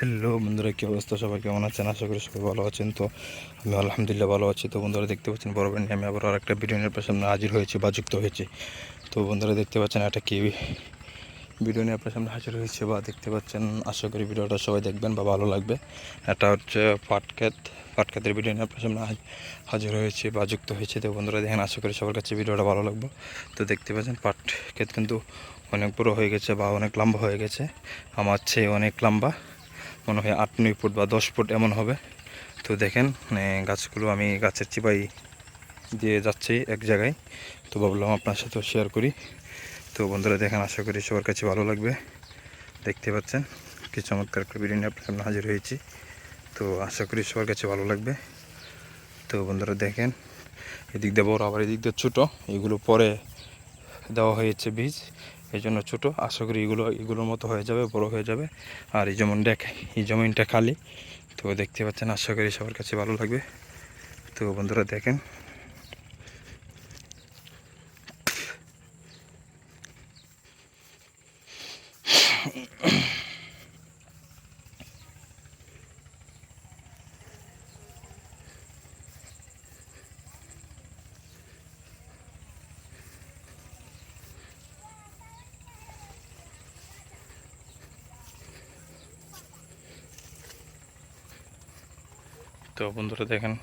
Hello বন্ধুরা, কী অবস্থা? সবাই কেমন আছেন? আশা করি সবাই ভালো আছেন। তো আমি আলহামদুলিল্লাহ ভালো আছি। তো বন্ধুরা দেখতে পাচ্ছেন বরাবর নিয়ে আমি আবার আরেকটা ভিডিও নিয়ে আপনার সামনে হাজির হয়েছি বা যুক্ত হয়েছি। তো বন্ধুরা দেখতে পাচ্ছেন এটা কি ভিডিও নিয়ে আপনার সামনে হাজির হয়েছে বা দেখতে পাচ্ছেন। আশা করি ভিডিওটা সবাই দেখবেন বা ভালো লাগবে। এটা হচ্ছে পাটক্ষেতের ভিডিও নিয়ে আপনার সামনে হাজির হয়েছে বা যুক্ত হয়েছে। তো বন্ধুরা দেখেন, আশা করি সবার কাছে ভিডিওটা ভালো লাগবে। তো দেখতে পাচ্ছেন পাট ক্ষেত কিন্তু অনেক বড়ো হয়ে গেছে বা অনেক লম্বা হয়ে গেছে, আমার চেয়ে অনেক লম্বা, মনে হয় 8-9 ফুট বা 10 ফুট এমন হবে। তো দেখেন গাছগুলো আমি গাছের চিপাই দিয়ে যাচ্ছি এক জায়গায়, তো ভাবলাম আপনার সাথেও শেয়ার করি। তো বন্ধুরা দেখেন, আশা করি সবার কাছে ভালো লাগবে। দেখতে পাচ্ছেন কি চমৎকার একটা ভিডিও নিয়ে আপনার সামনে হাজির হয়েছি। তো আশা করি সবার কাছে ভালো লাগবে। তো বন্ধুরা দেখেন, এদিক দিয়ে বড় আবার এদিক দিয়ে ছোটো, এগুলো পরে দেওয়া হয়েছে বীজ, এই জন্য ছোটো। আশা করি এগুলোর মতো হয়ে যাবে, বড় হয়ে যাবে। আর এই জমিনটা খালি। তো দেখতে পাচ্ছেন, আশা করি সবার কাছে ভালো লাগবে। তো বন্ধুরা দেখেন, তো বন্ধুরা দেখেন